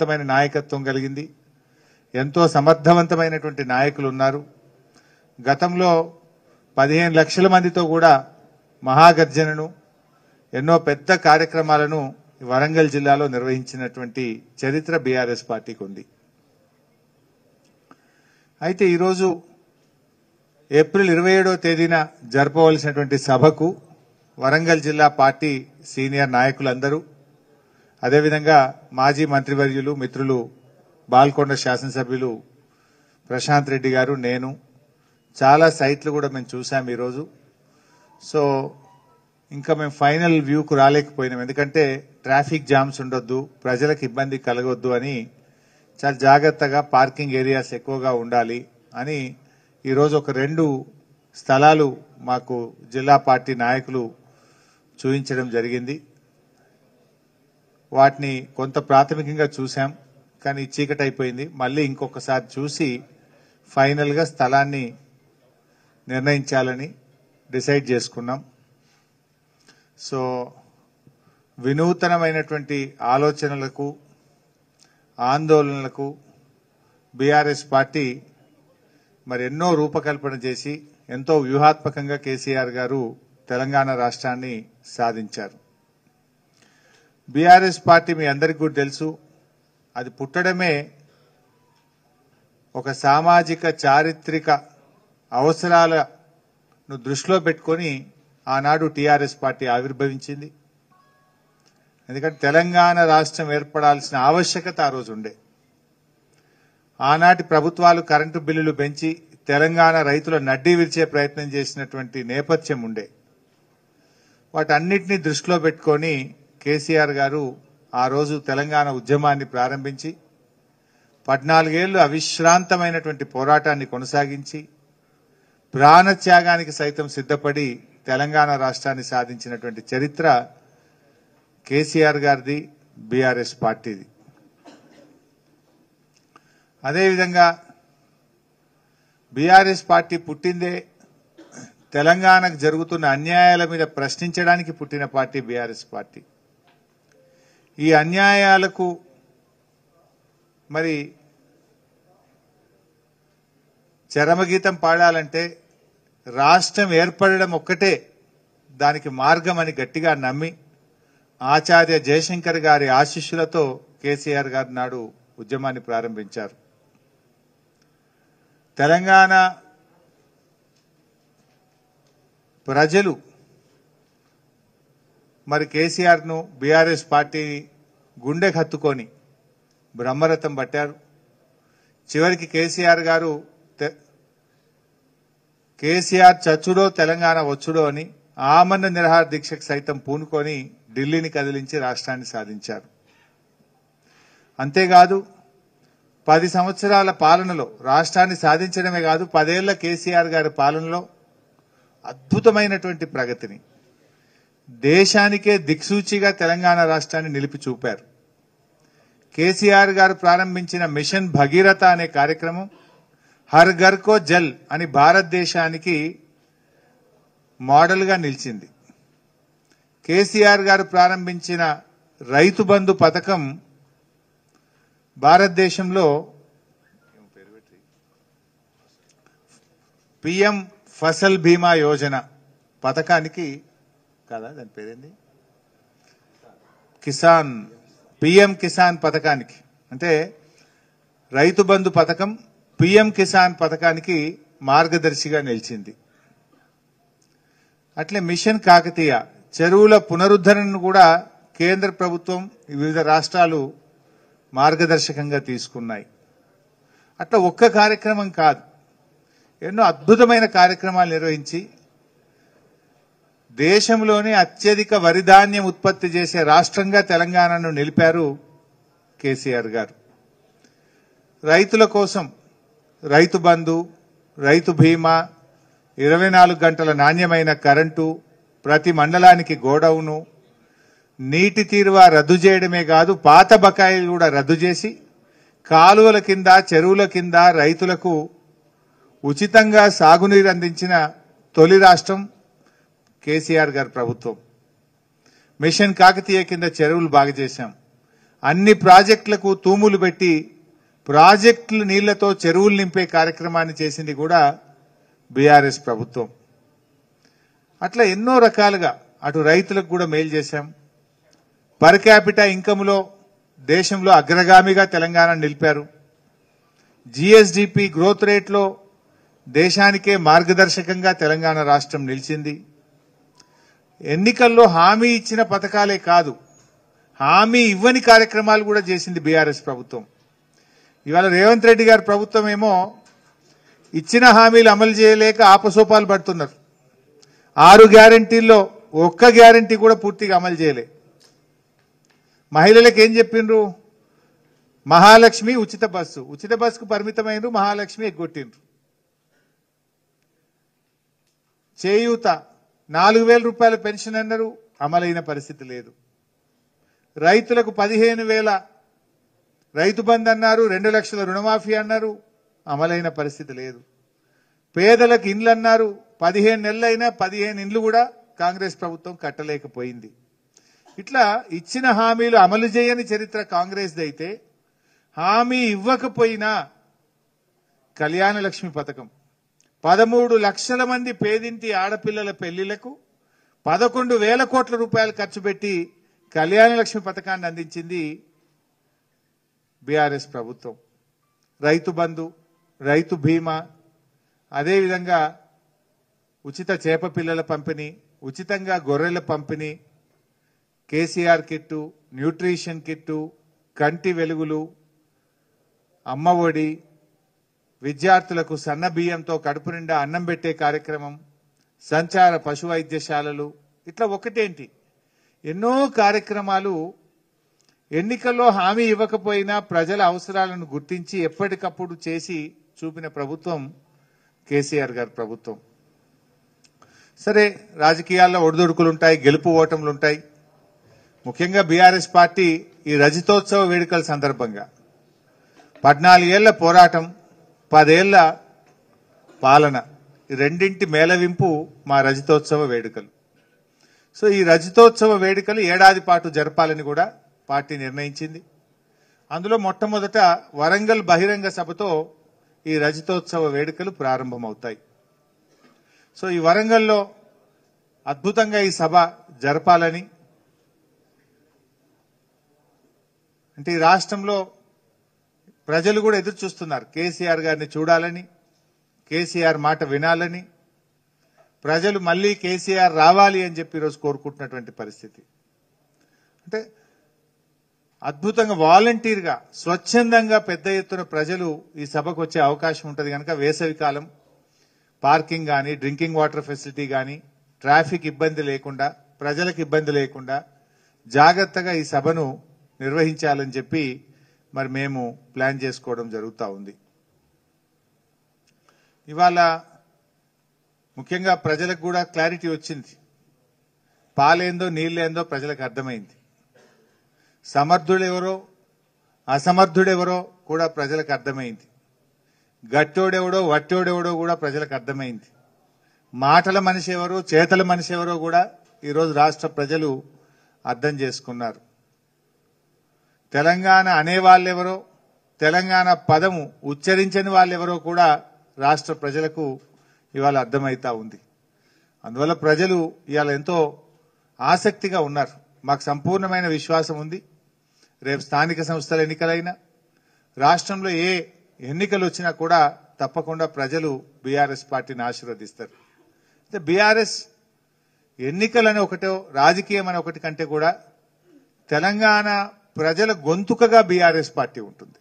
నాయకత్వం కలిగింది. ఎంతో సమర్థవంతమైనటువంటి నాయకులు ఉన్నారు. గతంలో 15 లక్షల మందితో కూడా మహాగర్జనను ఎన్నో పెద్ద కార్యక్రమాలను వరంగల్ జిల్లాలో నిర్వహించినటువంటి చరిత్ర బీఆర్ఎస్ పార్టీకి ఉంది. అయితే ఈరోజు ఏప్రిల్ 27వ తేదీన జరపవలసినటువంటి సభకు వరంగల్ జిల్లా పార్టీ సీనియర్ నాయకులందరూ, అదేవిధంగా మాజీ మంత్రివర్యులు మిత్రులు బాల్కొండ శాసనసభ్యులు ప్రశాంత్ రెడ్డి గారు, నేను చాలా సైట్లు కూడా మేము చూసాం ఈరోజు. సో ఇంకా మేము ఫైనల్ వ్యూకు రాలేకపోయినాం, ఎందుకంటే ట్రాఫిక్ జామ్స్ ఉండొద్దు, ప్రజలకు ఇబ్బంది కలగొద్దు అని చాలా జాగ్రత్తగా పార్కింగ్ ఏరియాస్ ఎక్కువగా ఉండాలి అని ఈరోజు ఒక 2 స్థలాలు మాకు జిల్లా పార్టీ నాయకులు చూపించడం జరిగింది. వాటిని కొంత ప్రాథమికంగా చూసాం, కానీ చీకటి అయిపోయింది. మళ్ళీ ఇంకొకసారి చూసి ఫైనల్గా స్థలాన్ని నిర్ణయించాలని డిసైడ్ చేసుకున్నాం. సో వినూతనమైనటువంటి ఆలోచనలకు, ఆందోళనలకు బీఆర్ఎస్ పార్టీ మరి ఎన్నో రూపకల్పన చేసి ఎంతో వ్యూహాత్మకంగా కేసీఆర్ గారు తెలంగాణ రాష్ట్రాన్ని సాధించారు. బీఆర్ఎస్ పార్టీ మీ అందరికీ కూడా తెలుసు, అది పుట్టడమే ఒక సామాజిక చారిత్రక అవసరాలను దృష్టిలో పెట్టుకొని ఆనాడు టీఆర్ఎస్ పార్టీ ఆవిర్భవించింది. ఎందుకంటే తెలంగాణ రాష్ట్రం ఏర్పడాల్సిన ఆవశ్యకత ఆ రోజు ఉండే. ఆనాటి ప్రభుత్వాలు కరెంటు బిల్లులు పెంచి తెలంగాణ రైతుల నడ్డీ విరిచే ప్రయత్నం చేసినటువంటి నేపథ్యం ఉండే. వాటన్నిటినీ దృష్టిలో పెట్టుకొని కేసీఆర్ గారు ఆ రోజు తెలంగాణ ఉద్యమాన్ని ప్రారంభించి 14 ఏళ్లు అవిశ్రాంతమైనటువంటి పోరాటాన్ని కొనసాగించి ప్రాణత్యాగానికి సైతం సిద్ధపడి తెలంగాణ రాష్ట్రాన్ని సాధించినటువంటి చరిత్ర కేసీఆర్ గారిది, బీఆర్ఎస్ పార్టీది. అదేవిధంగా బీఆర్ఎస్ పార్టీ పుట్టిందే తెలంగాణకు జరుగుతున్న అన్యాయాల మీద ప్రశ్నించడానికి పుట్టిన పార్టీ బీఆర్ఎస్ పార్టీ. ఈ అన్యాయాలకు మరి చరమగీతం పాడాలంటే రాష్ట్రం ఏర్పడడం ఒక్కటే దానికి మార్గం అని గట్టిగా నమ్మి ఆచార్య జయశంకర్ గారి ఆశీస్సులతో కేసీఆర్ గారు నాడు ఉద్యమాన్ని ప్రారంభించారు. తెలంగాణ ప్రజలు మరి కేసీఆర్ను, బీఆర్ఎస్ పార్టీని గుండెకు హత్తుకొని బ్రహ్మరథం పట్టారు. చివరికి కేసీఆర్ గారు కేసీఆర్ చచ్చుడో తెలంగాణ వచ్చుడో అని ఆమరణ నిరాహార దీక్షకు సైతం పూనుకొని ఢిల్లీని కదిలించి రాష్ట్రాన్ని సాధించారు. అంతేకాదు 10 సంవత్సరాల పాలనలో రాష్ట్రాన్ని సాధించడమే కాదు, 10 ఏళ్ల కేసీఆర్ గారి పాలనలో అద్భుతమైనటువంటి ప్రగతిని, దేశానికే దిక్సూచిగా తెలంగాణ రాష్ట్రాన్ని నిలిపి చూపారు. కేసీఆర్ గారు ప్రారంభించిన మిషన్ భగీరథ అనే కార్యక్రమం హర్ ఘర్ కో జల్ అని భారతదేశానికి మోడల్గా నిలిచింది. కేసీఆర్ గారు ప్రారంభించిన రైతు బంధు పథకం భారతదేశంలో పిఎం ఫసల్ బీమా యోజన పథకానికి కదా, దాని పేరేంది, కిసాన్, పిఎం కిసాన్ పథకానికి, అంటే రైతు బంధు పథకం పిఎం కిసాన్ పథకానికి మార్గదర్శిగా నిలిచింది. అట్లే మిషన్ కాకతీయ చెరువుల పునరుద్ధరణను కూడా కేంద్ర ప్రభుత్వం, వివిధ రాష్ట్రాలు మార్గదర్శకంగా తీసుకున్నాయి. అట్లా ఒక్క కార్యక్రమం కాదు, ఎన్నో అద్భుతమైన కార్యక్రమాలు నిర్వహించి దేశంలోనే అత్యధిక వరి ధాన్యం ఉత్పత్తి చేసే రాష్ట్రంగా తెలంగాణను నిలిపారు కేసీఆర్ గారు. రైతుల కోసం రైతు బంధు, రైతు బీమా, 24 గంటల నాణ్యమైన కరెంటు, ప్రతి మండలానికి గోడౌను, నీటి తీరువా రద్దు చేయడమే కాదు పాత బకాయిలు కూడా రద్దు చేసి కాలువల కింద, చెరువుల కింద రైతులకు ఉచితంగా సాగునీరు అందించిన తొలి రాష్ట్రం కేసీఆర్ గారి ప్రభుత్వం. మిషన్ కాకతీయ కింద చెరువులు బాగు చేశాం. అన్ని ప్రాజెక్టులకు తూములు పెట్టి ప్రాజెక్టుల నీళ్లతో చెరువులు నింపే కార్యక్రమాన్ని చేసింది కూడా బీఆర్ఎస్ ప్రభుత్వం. అట్లా ఎన్నో రకాలుగా అటు రైతులకు కూడా మేలు చేశాం. పర్ క్యాపిటా ఇన్కమ్లో దేశంలో అగ్రగామిగా తెలంగాణ నిలిపారు. జీఎస్డిపి గ్రోత్ రేట్లో దేశానికే మార్గదర్శకంగా తెలంగాణ రాష్ట్రం నిలిచింది. ఎన్నికల్లో హామీ ఇచ్చిన పథకాలే కాదు, హామీ ఇవ్వని కార్యక్రమాలు కూడా చేసింది బీఆర్ఎస్ ప్రభుత్వం. ఇవాళ రేవంత్ రెడ్డి గారి ప్రభుత్వం ఏమో ఇచ్చిన హామీలు అమలు చేయలేక ఆపసోపాలు పడుతున్నారు. 6 గ్యారంటీల్లో ఒక్క గ్యారంటీ కూడా పూర్తిగా అమలు చేయలే. మహిళలకు ఏం చెప్పిండ్రు? మహాలక్ష్మి ఉచిత బస్సుకు పరిమితమైనరు, మహాలక్ష్మి ఎగ్గొట్టిండ్రు. చేయూత 4,000 రూపాయల పెన్షన్ అన్నారు, అమలైన పరిస్థితి లేదు. రైతులకు 15,000 రైతు బంధు అన్నారు, 2 లక్షల రుణమాఫీ అన్నారు, అమలైన పరిస్థితి లేదు. పేదలకు ఇండ్లు అన్నారు, 15 నెలలైనా 15 ఇండ్లు కూడా కాంగ్రెస్ ప్రభుత్వం కట్టలేకపోయింది. ఇట్లా ఇచ్చిన హామీలు అమలు చేయని చరిత్ర కాంగ్రెస్ది అయితే, హామీ ఇవ్వకపోయినా కళ్యాణ లక్ష్మి పథకం 13 లక్షల మంది పేదింటి ఆడపిల్లల పెళ్లిళ్లకు 11,000 కోట్ల రూపాయలు ఖర్చు పెట్టి కళ్యాణ లక్ష్మి పథకాన్ని అందించింది బీఆర్ఎస్ ప్రభుత్వం. రైతు బంధు, రైతు బీమా, అదేవిధంగా ఉచిత చేప పిల్లల పంపిణీ, ఉచితంగా గొర్రెల పంపిణీ, కేసీఆర్ కిట్టు, న్యూట్రిషన్ కిట్టు, కంటి వెలుగులు, అమ్మ ఒడి, విద్యార్థులకు సన్న బియ్యంతో కడుపు నిండా అన్నం పెట్టే కార్యక్రమం, సంచార పశు వైద్యశాలలు, ఇట్లా ఒకటేంటి ఎన్నో కార్యక్రమాలు ఎన్నికల్లో హామీ ఇవ్వకపోయినా ప్రజల అవసరాలను గుర్తించి ఎప్పటికప్పుడు చేసి చూపిన ప్రభుత్వం కేసీఆర్ గారి ప్రభుత్వం. సరే, రాజకీయాల్లో ఒడిదొడుకులుంటాయి, గెలుపు ఓటములుంటాయి. ముఖ్యంగా బీఆర్ఎస్ పార్టీ ఈ రజతోత్సవ వేడుకల సందర్భంగా 14 ఏళ్ల పోరాటం, 10 ఏళ్ల పాలన, ఈ రెండింటి మేళవింపు మా రజతోత్సవ వేడుకలు. సో ఈ రజతోత్సవ వేడుకలు ఏడాది పాటు జరపాలని కూడా పార్టీ నిర్ణయించింది. అందులో మొట్టమొదట వరంగల్ బహిరంగ సభతో ఈ రజతోత్సవ వేడుకలు ప్రారంభమవుతాయి. సో ఈ వరంగల్లో అద్భుతంగా ఈ సభ జరపాలని, అంటే ఈ రాష్ట్రంలో ప్రజలు కూడా ఎదురు చూస్తున్నారు. కేసీఆర్ గారిని చూడాలని, కేసీఆర్ మాట వినాలని, ప్రజలు మళ్లీ కేసీఆర్ రావాలి అని చెప్పి ఈరోజు కోరుకుంటున్నటువంటి పరిస్థితి. అంటే అద్భుతంగా వాలంటీర్గా స్వచ్ఛందంగా పెద్ద ఎత్తున ప్రజలు ఈ సభకు వచ్చే అవకాశం ఉంటుంది కనుక వేసవి కాలం పార్కింగ్ కానీ, డ్రింకింగ్ వాటర్ ఫెసిలిటీ కానీ, ట్రాఫిక్ ఇబ్బంది లేకుండా, ప్రజలకు ఇబ్బంది లేకుండా జాగ్రత్తగా ఈ సభను నిర్వహించాలని చెప్పి మరి మేము ప్లాన్ చేసుకోవడం జరుగుతూ ఉంది. ఇవాళ ముఖ్యంగా ప్రజలకు కూడా క్లారిటీ వచ్చింది. పాలేందో నీళ్ళేందో ప్రజలకు అర్థమైంది. సమర్థుడెవరో అసమర్థుడెవరో కూడా ప్రజలకు అర్థమైంది. గట్టోడెవడో వట్టోడెవడో కూడా ప్రజలకు అర్థమైంది. మాటల మనిషి ఎవరో చేతల మనిషి ఎవరో కూడా ఈరోజు రాష్ట్ర ప్రజలు అర్థం చేసుకున్నారు. తెలంగాణ అనేవాళ్ళెవరో, తెలంగాణ పదము ఉచ్చరించని వాళ్ళెవరో కూడా రాష్ట్ర ప్రజలకు ఇవాళ అర్థమవుతా ఉంది. అందువల్ల ప్రజలు ఇవాళ ఎంతో ఆసక్తిగా ఉన్నారు. మాకు సంపూర్ణమైన విశ్వాసం ఉంది. రేపు స్థానిక సంస్థల ఎన్నికలైనా, రాష్ట్రంలో ఏ ఎన్నికలు వచ్చినా కూడా తప్పకుండా ప్రజలు బీఆర్ఎస్ పార్టీని ఆశీర్వదిస్తారు. అయితే బీఆర్ఎస్ ఎన్నికలని ఒకటో, రాజకీయం అని ఒకటి కంటే కూడా తెలంగాణ ప్రజల గొంతుకగా బీఆర్ఎస్ పార్టీ ఉంటుంది.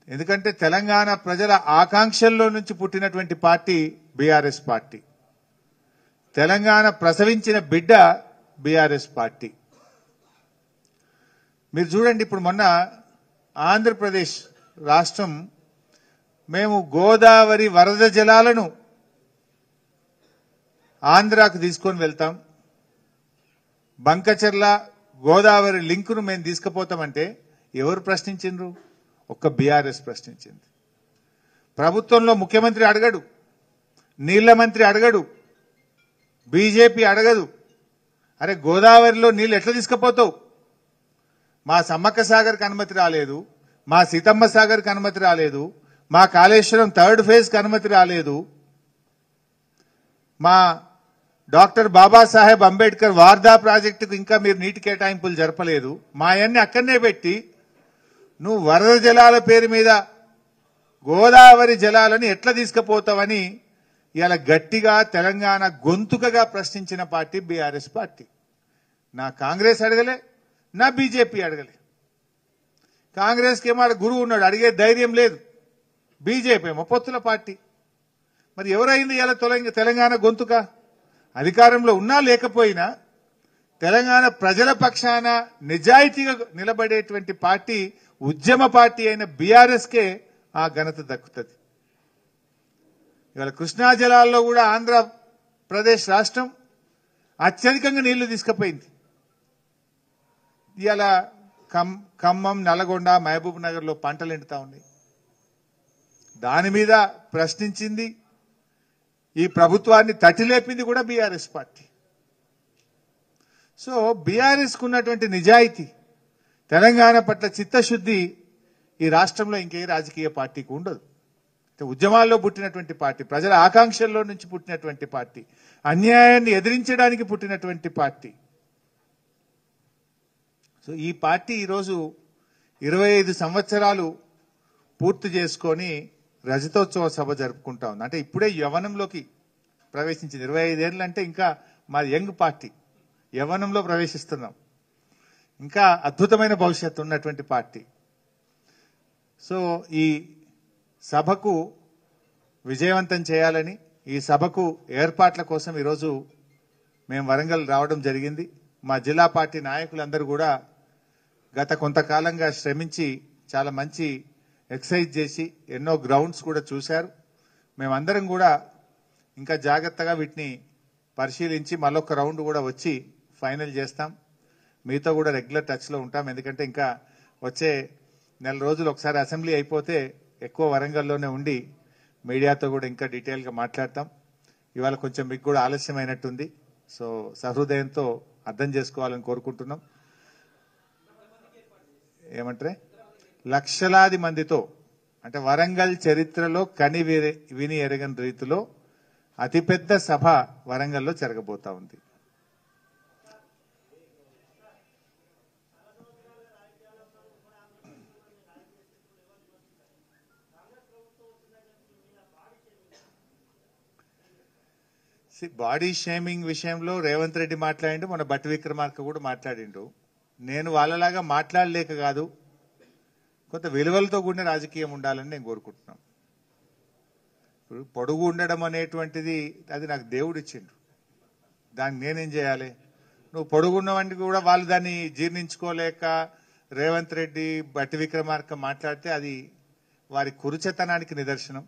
ఎందుకంటే తెలంగాణ ప్రజల ఆకాంక్షల్లో నుంచి పుట్టినటువంటి పార్టీ బీఆర్ఎస్ పార్టీ. తెలంగాణ ప్రసవించిన బిడ్డ బీఆర్ఎస్ పార్టీ. మీరు చూడండి, ఇప్పుడు మొన్న ఆంధ్రప్రదేశ్ రాష్ట్రం మేము గోదావరి వరద జలాలను ఆంధ్రాకు తీసుకొని వెళ్తాం, బంకచర్ల గోదావరి లింకును మేము తీసుకుపోతామంటే ఎవరు ప్రశ్నించిండ్రు? ఒక్క బీఆర్ఎస్ ప్రశ్నించింది. ప్రభుత్వంలో ముఖ్యమంత్రి అడగడు, నీళ్ల మంత్రి అడగడు, బీజేపీ అడగదు. అరే గోదావరిలో నీళ్లు ఎట్లా తీసుకుపోతావు, మా సమ్మక్క సాగర్కి అనుమతి రాలేదు, మా సీతమ్మ సాగర్కి అనుమతి రాలేదు, మా కాళేశ్వరం 3rd ఫేజ్కి అనుమతి రాలేదు, మా డాక్టర్ బాబాసాహెబ్ అంబేద్కర్ వార్దా ప్రాజెక్టుకు ఇంకా మీరు నీటి కేటాయింపులు జరపలేదు. మా అన్ని అక్కడనే పెట్టి నువ్వు వరద జలాల పేరు మీద గోదావరి జలాలను ఎట్లా తీసుకుపోతావని ఇలా గట్టిగా తెలంగాణ గొంతుకగా ప్రశ్నించిన పార్టీ బీఆర్ఎస్ పార్టీ. నా కాంగ్రెస్ అడగలే, నా బీజేపీ అడగలే. కాంగ్రెస్కి ఏమో గురువు ఉన్నాడు, అడిగే ధైర్యం లేదు. బీజేపీ ఏమో పొత్తుల పార్టీ. మరి ఎవరైంది ఇలా తెలంగాణ గొంతుక? అధికారంలో ఉన్నా లేకపోయినా తెలంగాణ ప్రజల పక్షాన నిజాయితీగా నిలబడేటువంటి పార్టీ, ఉద్యమ పార్టీ అయిన బీఆర్ఎస్కే ఆ ఘనత దక్కుతుంది. ఇవాళ కృష్ణా జలాల్లో కూడా ఆంధ్రప్రదేశ్ రాష్ట్రం అత్యధికంగా నీళ్లు తీసుకుపోయింది. ఇవాళ ఖమ్మం, నల్గొండ, మహబూబ్ నగర్ లో పంటలు ఎండుతా ఉన్నాయి. దాని మీద ప్రశ్నించింది, ఈ ప్రభుత్వాన్ని తట్టిలేపింది కూడా బీఆర్ఎస్ పార్టీ. సో బీఆర్ఎస్ కు ఉన్నటువంటి నిజాయితీ, తెలంగాణ పట్ల చిత్తశుద్ధి ఈ రాష్ట్రంలో ఇంకే రాజకీయ పార్టీకి ఉండదు. ఉద్యమాల్లో పుట్టినటువంటి పార్టీ, ప్రజల ఆకాంక్షల్లో నుంచి పుట్టినటువంటి పార్టీ, అన్యాయాన్ని ఎదిరించడానికి పుట్టినటువంటి పార్టీ. సో ఈ పార్టీ ఈరోజు 25 సంవత్సరాలు పూర్తి చేసుకొని రజతోత్సవ సభ జరుపుకుంటా ఉంది. అంటే ఇప్పుడే యవ్వనంలోకి ప్రవేశించింది. 25 ఏళ్ళు అంటే ఇంకా మా యంగ్ పార్టీ, యవ్వనంలో ప్రవేశిస్తున్నాం. ఇంకా అద్భుతమైన భవిష్యత్తు ఉన్నటువంటి పార్టీ. సో ఈ సభకు విజయవంతం చేయాలని, ఈ సభకు ఏర్పాట్ల కోసం ఈరోజు మేము వరంగల్ రావడం జరిగింది. మా జిల్లా పార్టీ నాయకులందరూ కూడా గత కొంతకాలంగా శ్రమించి చాలా మంచి ఎక్సర్సైజ్ చేసి ఎన్నో గ్రౌండ్స్ కూడా చూశారు. మేమందరం కూడా ఇంకా జాగ్రత్తగా వీటిని పరిశీలించి మళ్ళొక రౌండ్ కూడా వచ్చి ఫైనల్ చేస్తాం. మీతో కూడా రెగ్యులర్ టచ్లో ఉంటాం. ఎందుకంటే ఇంకా వచ్చే నెల రోజులు ఒకసారి అసెంబ్లీ అయిపోతే ఎక్కువ వరంగల్లోనే ఉండి మీడియాతో కూడా ఇంకా డీటెయిల్గా మాట్లాడతాం. ఇవాళ కొంచెం మీకు కూడా ఆలస్యమైనట్టుంది. సో సహృదయంతో అర్థం చేసుకోవాలని కోరుకుంటున్నాం. ఏమంటారే, లక్షలాది మందితో, అంటే వరంగల్ చరిత్రలో కని విని ఎరగని రీతిలో అతిపెద్ద సభ వరంగల్లో జరగబోతా ఉంది. బాడీ షేమింగ్ విషయంలో రేవంత్ రెడ్డి మాట్లాడిండు, మన బట్టి విక్రమార్క కూడా మాట్లాడిండు. నేను వాళ్ళలాగా మాట్లాడలేక కాదు, కొంత విలువలతో కూడిన రాజకీయం ఉండాలని నేను కోరుకుంటున్నాను. ఇప్పుడు పొడుగు ఉండడం అనేటువంటిది అది నాకు దేవుడు ఇచ్చిండు, దాన్ని నేనేం చేయాలి? నువ్వు పొడుగున్నవాడిని కూడా వాళ్ళు దాన్ని జీర్ణించుకోలేక రేవంత్ రెడ్డి, బట్టి విక్రమార్క మాట్లాడితే అది వారి కురుచతనానికి నిదర్శనం.